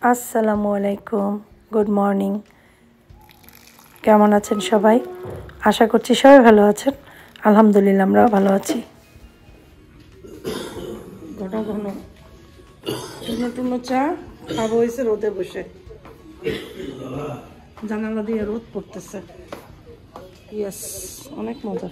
আসসালামু আলাইকুম, good morning. কেমন আছেন সবাই? আশা করছি সবাই ভালো আছেন। আলহামদুলিল্লাহ আমরাও ভালো আছি। ঘন ঘন টুনো টুনো চা খাবো হয়েছে রোদে বসে, জানালা দিয়ে রোদ পড়তেছে। ইয়েস, অনেক মজা।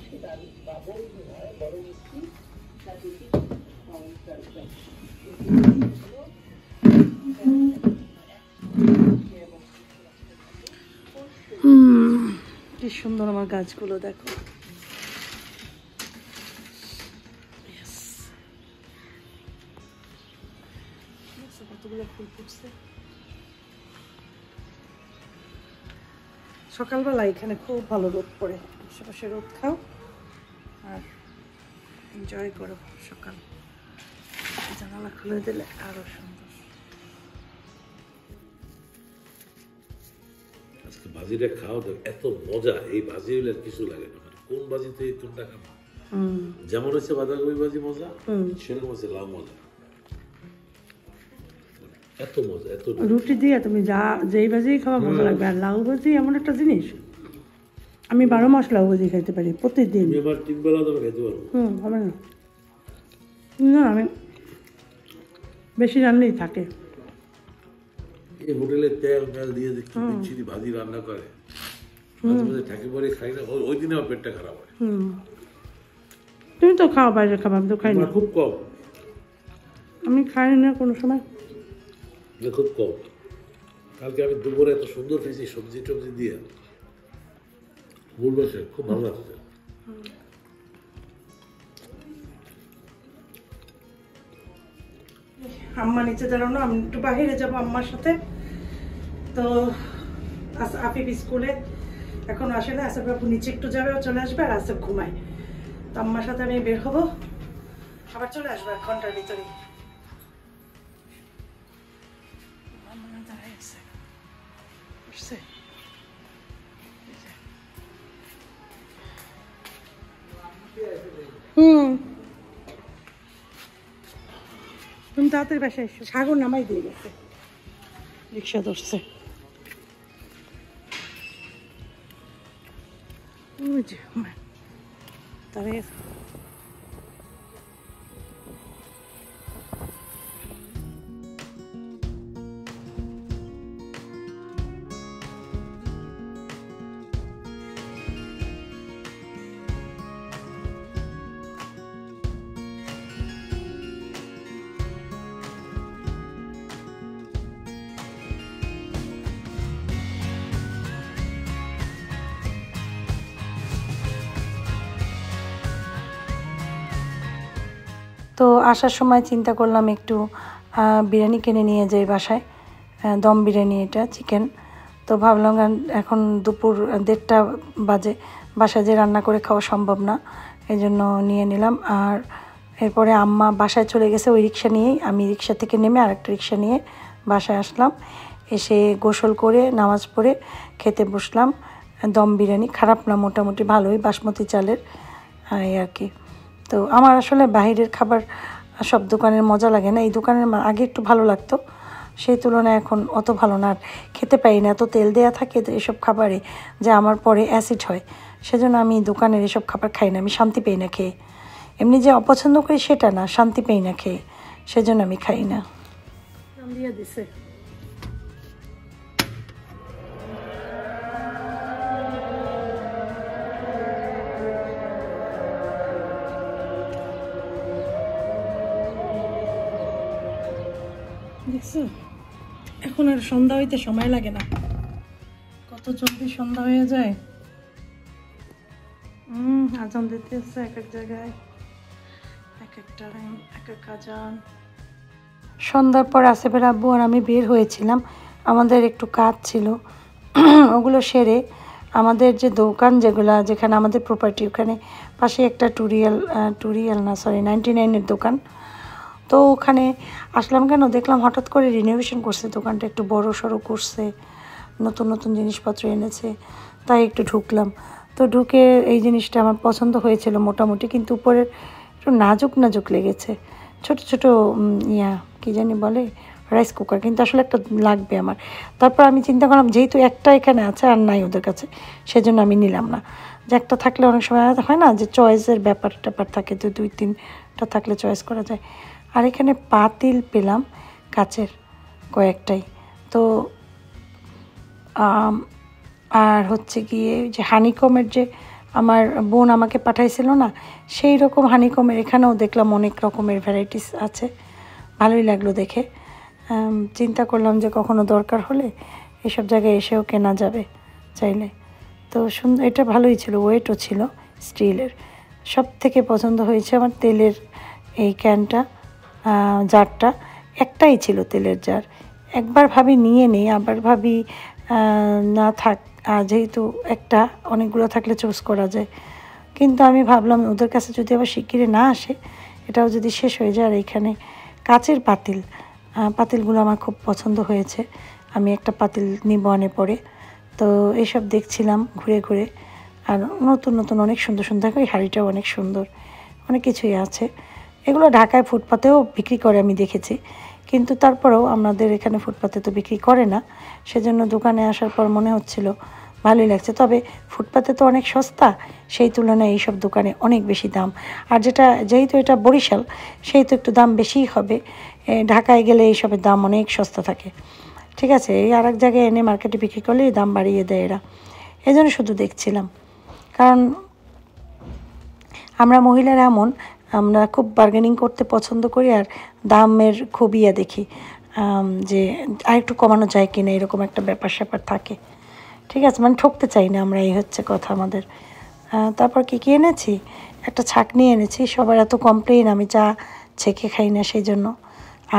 কি সুন্দর আমার গাছগুলো দেখো। কতগুলো ফুল ফুটছে। সকালবেলা এখানে খুব ভালো রোদ পড়ে, আশেপাশে রোদ খাও আর এনজয় করো সকাল। জানালা খুলে দিলে আরো সুন্দর। আজকে ভাজিটা খাওয়া তো এত মজা, এই ভাজি হলে আর কিছু লাগে না। কোন ভাজিতে এই তোমরা খাবো, যেমন হচ্ছে বাঁধাকপি ভাজি মজা, সেরকম হচ্ছে লাউ মজা। এত মজা, এত রুটি দিয়ে তুমি যেই ভাজি খাওয়া মজা লাগবে। আর লাউ ভাজি এমন একটা জিনিস, আমি 12 মাস লাউ ভাজি খাইতে পারি প্রতিদিন। তুমি আবার 3 বেলা তুমি খাইতে পারবো। হবে না, না আমি বেশি রান্নাই থাকে। এই হোটেলে তেল মেল দিয়ে দেখছি বিচ্ছিরি ভাজি রান্না করে, মাঝে মাঝে ঠাকি পরে খাই না, ওই দিনে আমার পেটটা খারাপ হয়। তুমি তো খাও বাইরে খাবার, আমি তো খাই না। খুব কম, আমি খাই না কোনো সময়, খুব কম। কালকে আমি দুপুরে এত সুন্দর খেয়েছি সবজি টবজি দিয়ে, বলবো সে খুব ভালো লাগছে। আম্মা নিচে দাঁড়ানো, আমি একটু বাহিরে যাবো আম্মার সাথে। তো আফিফ স্কুলে এখন আসে না, আসিফ বাবু নিচে একটু যাবে, চলে আসবে, আর আসিফ ঘুমায়। তো আম্মার সাথে আমি বের হবো, আবার চলে আসবো 1 ঘন্টার ভিতরে। তুমি তাড়াতাড়ি বাসায় এসো। সাগর নামাই দিয়ে গেছে, রিক্সা ধরছে। তবে তো আসার সময় চিন্তা করলাম একটু বিরিয়ানি কিনে নিয়ে যাই বাসায়, দম বিরিয়ানি, এটা চিকেন। তো ভাবলাম এখন দুপুর 1:30 বাজে, বাসায় যে রান্না করে খাওয়া সম্ভব না, এই জন্য নিয়ে নিলাম। আর এরপরে আম্মা বাসায় চলে গেছে ওই রিক্সা নিয়েই। আমি রিক্সা থেকে নেমে আরেকটা রিক্সা নিয়ে বাসায় আসলাম। এসে গোসল করে নামাজ পড়ে খেতে বসলাম। দম বিরিয়ানি খারাপ না, মোটামুটি ভালোই, বাসমতি চালের এই আর কি। তো আমার আসলে বাইরের খাবার সব দোকানের মজা লাগে না, এই দোকানের আগে একটু ভালো লাগতো, সেই তুলনায় এখন অত ভালো না। আর খেতে পারি না, এত তেল দেওয়া থাকে তো এসব খাবারে, যে আমার পরে অ্যাসিড হয়। সেজন্য আমি দোকানের এসব খাবার খাই না, আমি শান্তি পাই না খেয়ে। এমনি যে অপছন্দ করি সেটা না, শান্তি পাই না খেয়ে, সেজন্য আমি খাই না। দিয়ে দিছে দেখছো, এখন আর সন্ধ্যা হইতে সময় লাগে না, কত জলদি সন্ধ্যা হয়ে যায়। আজান দিতেছে এক এক জায়গায়, এক এক টাইম, এক এক আজান। সন্ধ্যার পর আসিফের আব্বু আর আমি বের হয়েছিলাম, আমাদের একটু কাজ ছিল, ওগুলো সেরে আমাদের যে দোকান যেখানে আমাদের প্রপার্টি, ওখানে পাশে একটা টুরিয়াল না সরি 99-এর দোকান। তো ওখানে আসলাম কেন, দেখলাম হঠাৎ করে রিনোভেশন করছে, দোকানটা একটু বড় সড়ো করছে, নতুন নতুন জিনিসপত্র এনেছে, তাই একটু ঢুকলাম। তো ঢুকে এই জিনিসটা আমার পছন্দ হয়েছিল মোটামুটি, কিন্তু উপরের একটু নাজুক নাজুক লেগেছে, ছোট ছোট কী জানি বলে, রাইস কুকার, কিন্তু আসলে একটা লাগবে আমার। তারপর আমি চিন্তা করলাম যেহেতু একটা এখানে আছে আর নাই ওদের কাছে, সেজন্য আমি নিলাম না। যে একটা থাকলে অনেক সময় হয় না যে চয়েসের ব্যাপার থাকে, তো 2-3টা থাকলে চয়েস করা যায়। আর এখানে পাতিল পেলাম কাচের কয়েকটাই। তো আর হচ্ছে গিয়ে যে হানিকমের যে আমার বোন আমাকে পাঠাইছিল না, সেই রকম হানিকমের এখানেও দেখলাম অনেক রকমের ভ্যারাইটিস আছে, ভালোই লাগলো দেখে। চিন্তা করলাম যে কখনো দরকার হলে এসব জায়গায় এসেও কেনা যাবে চাইলে। তো সুন্দর, এটা ভালোই ছিল, ওয়েটও ছিল স্টিলের। সব থেকে পছন্দ হয়েছে আমার তেলের এই ক্যানটা, জারটা। একটাই ছিল তেলের জার, একবার ভাবি নিয়ে নেই, আবার ভাবি না থাক, যেহেতু একটা অনেকগুলো থাকলে চুজ করা যায়। কিন্তু আমি ভাবলাম ওদের কাছে যদি আবার শিগগিরি না আসে, এটাও যদি শেষ হয়ে যায়। আর এখানে কাচের পাতিলগুলো আমার খুব পছন্দ হয়েছে, আমি একটা পাতিল নিব আনে পরে। তো এইসব দেখছিলাম ঘুরে ঘুরে, আর নতুন নতুন অনেক সুন্দর সুন্দর, ওই হাঁড়িটাও অনেক সুন্দর, অনেক কিছুই আছে। এগুলো ঢাকায় ফুটপাতেও বিক্রি করে আমি দেখেছি, কিন্তু তারপরেও আমাদের এখানে ফুটপাতে তো বিক্রি করে না, সেজন্য দোকানে আসার পর মনে হচ্ছিল ভালোই লাগছে। তবে ফুটপাতে তো অনেক সস্তা, সেই তুলনায় এইসব দোকানে অনেক বেশি দাম। আর যেহেতু এটা বরিশাল, সেই তো একটু দাম বেশিই হবে। ঢাকায় গেলে এইসবের দাম অনেক সস্তা থাকে, ঠিক আছে। এই আর এক জায়গায় এনে মার্কেটে বিক্রি করলে দাম বাড়িয়ে দেয় এরা, এই জন্য শুধু দেখছিলাম। কারণ আমরা মহিলারা এমন, আমরা খুব বার্গেনিং করতে পছন্দ করি, আর দামের খুব দেখি যে আর একটু কমানো যায় কিনা, এরকম একটা ব্যাপার স্যাপার থাকে, ঠিক আছে। মানে ঠকতে চাই না আমরা, এই হচ্ছে কথা আমাদের। তারপর কী এনেছি, একটা ছাঁকনি এনেছি। সবার এত কমপ্লেন আমি চা ছেঁকে খাই না, সেই জন্য।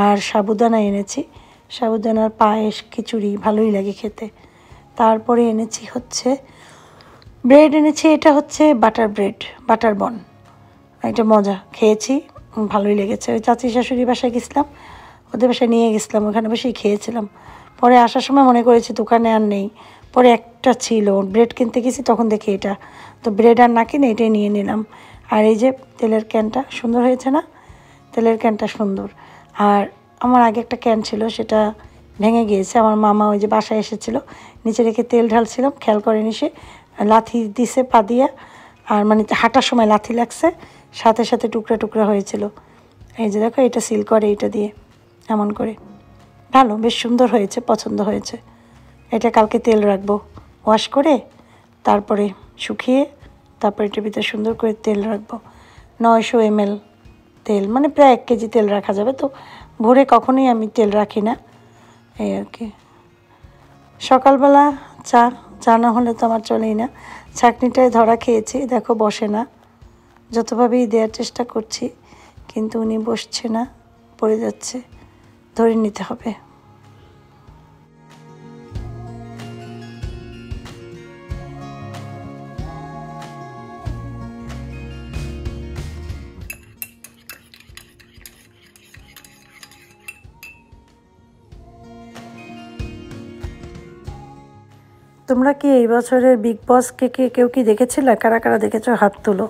আর সাবুদানা এনেছি, সাবুদানার পায়েস খিচুড়ি ভালোই লাগে খেতে। তারপরে এনেছি হচ্ছে ব্রেড এনেছি, এটা হচ্ছে বাটার ব্রেড, বাটার বন। এটা মজা, খেয়েছি, ভালোই লেগেছে। ওই চাচি শাশুড়ি বাসায় গেছিলাম, ওদের বাসায় নিয়ে গেছিলাম, ওখানে বসেই খেয়েছিলাম। পরে আসার সময় মনে করেছি দোকানে আর নেই, পরে একটা ছিল, ব্রেড কিনতে গেছি তখন দেখি এটা, তো ব্রেড আর না কিনে এটাই নিয়ে নিলাম। আর এই যে তেলের ক্যানটা সুন্দর হয়েছে না, তেলের ক্যানটা সুন্দর। আর আমার আগে একটা ক্যান ছিল, সেটা ভেঙে গিয়েছে। আমার মামা ওই যে বাসায় এসেছিলো, নিচে রেখে তেল ঢালছিলাম, খেয়াল করেনি, সে লাথি দিছে পা দিয়া, আর মানে হাঁটার সময় লাথি লাগছে, সাথে সাথে টুকরা টুকরা হয়েছিল। এই যে দেখো, এটা সিল করে এটা দিয়ে এমন করে, ভালো, বেশ সুন্দর হয়েছে, পছন্দ হয়েছে। এটা কালকে তেল রাখবো, ওয়াশ করে তারপরে শুকিয়ে, তারপরে এটার ভিতরে সুন্দর করে তেল রাখবো। 900 ml তেল, মানে প্রায় 1 কেজি তেল রাখা যাবে। তো ভোরে কখনোই আমি তেল রাখি না, এই আর কি। সকালবেলা চা না হলে তো আমার চলেই না। ছাঁকনিটায় ধরা খেয়েছি, দেখো বসে না, যতভাবেই দেওয়ার চেষ্টা করছি, কিন্তু উনি বসছে না, পড়ে যাচ্ছে, ধরে নিতে হবে। তোমরা কি এই বছরের বিগ বসকে কেউ কি দেখেছিলে? কারা কারা দেখেছো হাত তুলো।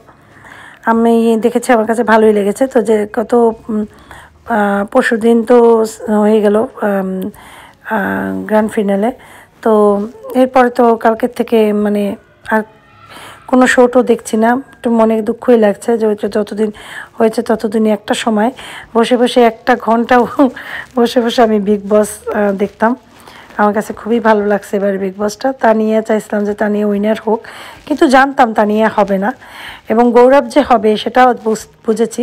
আমি দেখেছি, আমার কাছে ভালোই লেগেছে। তো যে কত পরশুদিন তো হয়ে গেল গ্র্যান্ড ফিনালে, তো এরপরে তো কালকের থেকে মানে আর কোনো শোটো দেখছি না। একটু মনে দুঃখই লাগছে যে যতদিন হয়েছে ততদিনই একটা সময় বসে বসে 1 ঘন্টাও বসে বসে আমি বিগ বস দেখতাম। আমার কাছে খুবই ভালো লাগছে এবার বিগ বসটা। তানিয়া চাইছিলাম যে তানিয়া উইনার হোক, কিন্তু জানতাম তানিয়া হবে না, এবং গৌরব যে হবে সেটাও বুঝেছি।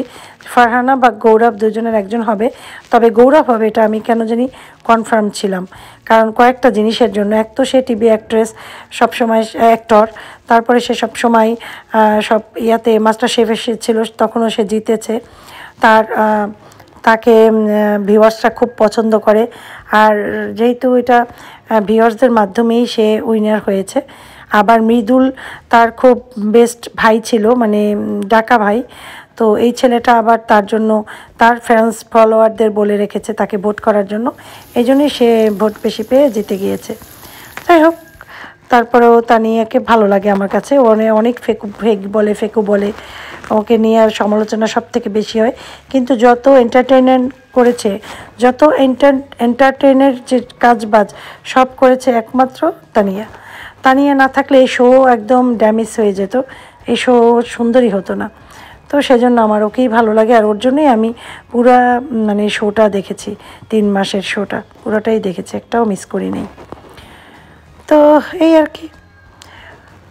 ফারহানা বা গৌরব দুজনের একজন হবে, তবে গৌরব হবে এটা আমি কেন জানি কনফার্ম ছিলাম। কারণ কয়েকটা জিনিসের জন্য, এক তো সে টিভি অ্যাক্ট্রেস, সবসময় অ্যাক্টর, তারপরে সে সবসময় সব ইয়াতে মাস্টার শেফ এসেছিল, তখনও সে জিতেছে। তাকে ভিউয়ার্সরা খুব পছন্দ করে, আর যেহেতু এটা ভিউয়ার্সদের মাধ্যমেই সে উইনার হয়েছে। আবার মৃদুল তার খুব বেস্ট ভাই ছিল, মানে ডাকা ভাই। তো এই ছেলেটা আবার তার জন্য তার ফ্যান্স ফলোয়ারদের বলে রেখেছে তাকে ভোট করার জন্য, এই জন্যই সে ভোট বেশি পেয়ে জিতে গিয়েছে। যাই হোক, তারপরেও তানিয়াকে ভালো লাগে আমার কাছে। অনেক ফেকু বলে, ওকে নিয়ে আর সমালোচনা সব থেকে বেশি হয়, কিন্তু যত এন্টারটেইনমেন্ট করেছে, যত এন্টারটেইনের যে কাজবাজ সব করেছে একমাত্র তানিয়া। তানিয়া না থাকলে এই শো একদম ড্যামেজ হয়ে যেত, এই শো সুন্দরই হতো না। তো সেজন্য আমার ওকেই ভালো লাগে, আর ওর জন্যই আমি পুরা মানে শোটা দেখেছি, 3 মাসের শোটা পুরোটাই দেখেছি, একটাও মিস করি নেই। তো এই আর কি।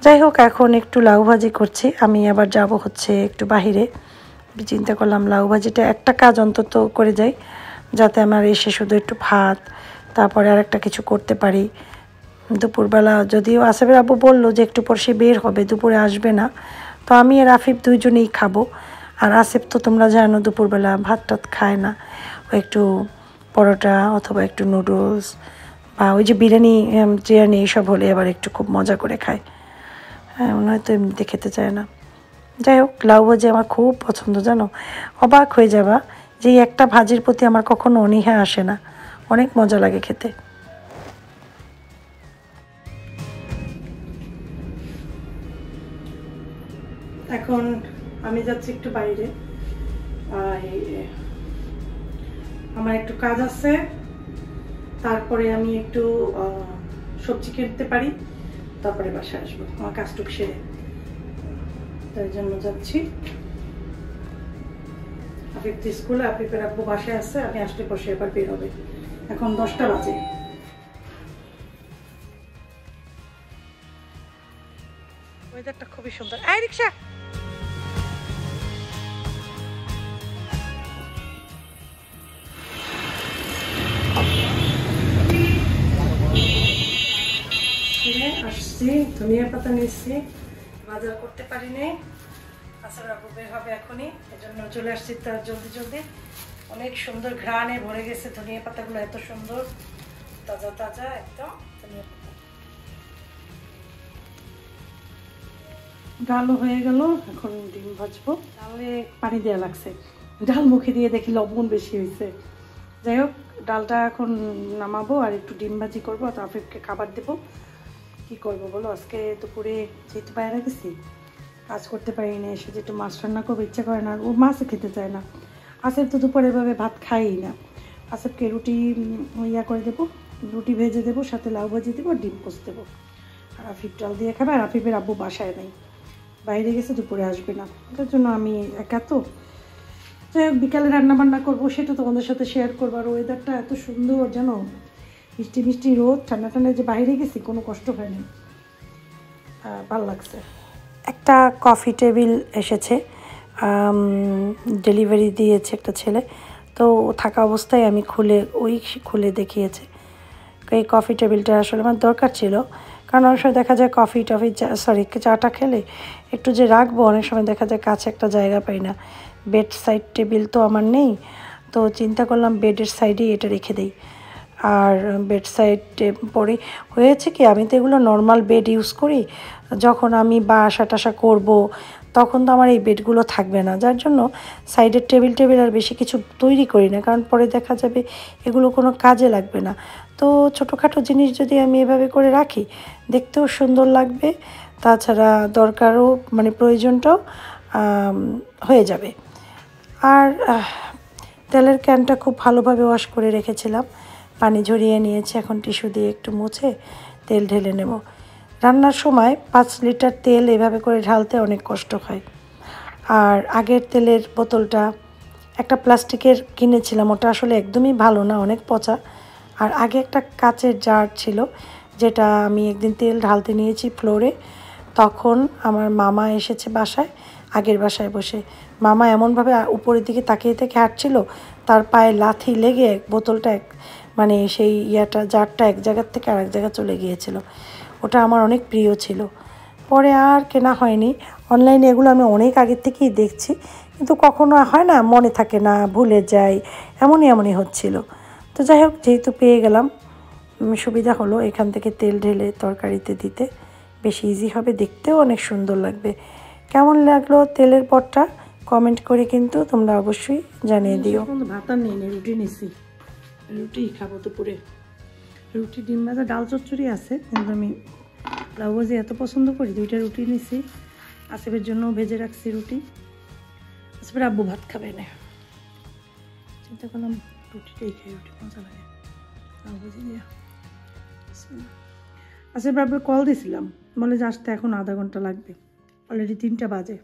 যাই হোক, এখন একটু লাউ ভাজি করছি, আমি আবার যাব হচ্ছে একটু বাহিরে। চিন্তা করলাম লাউ ভাজিটা একটা কাজ অন্তত করে যাই, যাতে আমার এসে শুধু একটু ভাত, তারপরে আর একটা কিছু করতে পারি। দুপুরবেলা যদিও আসিফের আব্বু বললো যে একটু পর সে বের হবে, দুপুরে আসবে না, তো আমি আর আফিফ দুইজনেই খাবো। আর আসিফ তো তোমরা জানো দুপুরবেলা ভাত টাত খায় না, ও একটু পরোটা অথবা একটু নুডলস বা ওই যে চিরানি এইসব হলে আবার একটু খুব মজা করে খায়। হ্যাঁ, মনে হয় তো এমনিতে খেতে চায় না। যাই হোক, লাউ ভাজি আমার খুব পছন্দ, জানো, অবাক হয়ে যাবা যে এই একটা ভাজির প্রতি আমার কখনো অনীহা আসে না, অনেক মজা লাগে খেতে। এখন আমি যাচ্ছি একটু বাইরে, আমার একটু কাজ আছে, তারপরে আমি একটু সবজি কিনতে পারি, তারপরে বাসায় আসবো আমার কাজটুক সেরে, তাই জন্য যাচ্ছি। আফিফ তো স্কুলে, আফিফের আব্বু বাসায় আছে, আমি আসলে বসে এবার বের হবে। এখন 10টা বাজে। ওয়েদারটা খুবই সুন্দর। এই রিকশা, আসছি, ধনিয়া পাতা নিচ্ছি, বাজার করতে পারি নাই, আসলে আব্বু বের হবে এখনই, এজন্য চলে আসছি তার জলদি জলদি। অনেক সুন্দর ঘ্রাণে ভরে গেছে ধনিয়া পাতাগুলো, এত সুন্দর তাজা তাজা একদম ধনিয়া পাতা। ডালও হয়ে গেল, এখন ডিম ভাজবো। ডালে পানি দেওয়া লাগছে, ডাল মুখে দিয়ে দেখি লবণ বেশি হয়েছে। যাই হোক, ডালটা এখন নামাবো আর একটু ডিম ভাজি করবো, তো আফিফকে খাবার দেবো। কি করবো বলো, আজকে দুপুরে যেহেতু বাইরে গেছি, কাজ করতে পারি না, এসে যে একটু মাছ রান্না করবো ইচ্ছা করে না, ও মাছও খেতে চায় না। আসিফ তো দুপুরে এভাবে ভাত খাই না, আসিফকে রুটি করে দেবো, রুটি ভেজে দেবো, সাথে লাউ ভাজি দেবো, ডিম পোস্ট দেবো, আর আফিফ ডাল দিয়ে খাবে। আর আফিফের আব্বু বাসায় নেই, বাইরে গেছে, দুপুরে আসবে না, এটার জন্য আমি একা তো। যাই হোক, বিকালে রান্না বান্না করবো, সেটা তোমাদের সাথে শেয়ার করবো। আর ওয়েদারটা এত সুন্দর, জানো, মিষ্টি মিষ্টি রোদ, ঠান্ডা ঠান্ডায় যে বাইরে গেছি কোনো কষ্ট হয়নি, ভালো লাগছে। একটা কফি টেবিল এসেছে, ডেলিভারি দিয়েছে একটা ছেলে, তো থাকা অবস্থায় আমি খুলে দেখিয়েছে। এই কফি টেবিলটা আসলে আমার দরকার ছিল, কারণ অনেক সময় দেখা যায় চাটা খেলে একটু যে রাখবো, অনেক সময় দেখা যায় কাছে একটা জায়গা পাই না। বেড সাইড টেবিল তো আমার নেই, তো চিন্তা করলাম বেডের সাইডেই এটা রেখে দিই। আর বেড সাইডে পরে হয়েছে কি, আমি তো এগুলো নর্মাল বেড ইউজ করি, যখন আমি বাসা টাসা করবো তখন তো আমার এই বেডগুলো থাকবে না, যার জন্য সাইডের টেবিল আর বেশি কিছু তৈরি করি না, কারণ পরে দেখা যাবে এগুলো কোনো কাজে লাগবে না। তো ছোটোখাটো জিনিস যদি আমি এভাবে করে রাখি, দেখতেও সুন্দর লাগবে, তাছাড়া দরকারও মানে প্রয়োজনটাও হয়ে যাবে। আর তেলের ক্যানটা খুব ভালোভাবে ওয়াশ করে রেখেছিলাম, পানি ঝরিয়ে নিয়েছি, এখন টিস্যু দিয়ে একটু মুছে তেল ঢেলে নেব। রান্নার সময় 5 লিটার তেল এভাবে করে ঢালতে অনেক কষ্ট হয়। আর আগের তেলের বোতলটা একটা প্লাস্টিকের কিনেছিলাম, ওটা আসলে একদমই ভালো না, অনেক পচা। আর আগে একটা কাচের জার ছিল, যেটা আমি একদিন তেল ঢালতে নিয়েছি ফ্লোরে, তখন আমার মামা এসেছে বাসায়, আগের বাসায় বসে। মামা এমনভাবে উপরের দিকে তাকিয়ে থেকে হাঁটছিল, তার পায়ে লাথি লেগে বোতলটা মানে সেই জারটা এক জায়গার থেকে আরেক জায়গায় চলে গিয়েছিল। ওটা আমার অনেক প্রিয় ছিল, পরে আর কেনা হয়নি। অনলাইনে এগুলো আমি অনেক আগের থেকেই দেখছি, কিন্তু কখনো হয় না, মনে থাকে না, ভুলে যাই, এমনই হচ্ছিল। তো যাই হোক, যেহেতু পেয়ে গেলাম, সুবিধা হলো এখান থেকে তেল ঢেলে তরকারিতে দিতে, বেশি ইজি হবে, দেখতেও অনেক সুন্দর লাগবে। কেমন লাগলো তেলের পটটা কমেন্ট করে কিন্তু তোমরা অবশ্যই জানিয়ে দিও। ভাত আর নিয়ে রুটি নিছি, রুটি খাবো দুপুরে, রুটি ডিম ভাজা ডাল চচ্চড়ি আছে, কিন্তু আমি লাউ ভাজি এত পছন্দ করি, 2টা রুটি নিছি, আসিফের জন্য ভেজে রাখছি রুটি, আসলে আব্বু ভাত খাবে না, চিন্তা করলাম রুটিটাই খেয়ে, রুটি মজা লাগে। বুঝি দিয়া আচ্ছা, ব্যাপারে কল দিয়েছিলাম, বলে যে আসতে এখন আধা ঘন্টা লাগবে, অলরেডি 3টা বাজে।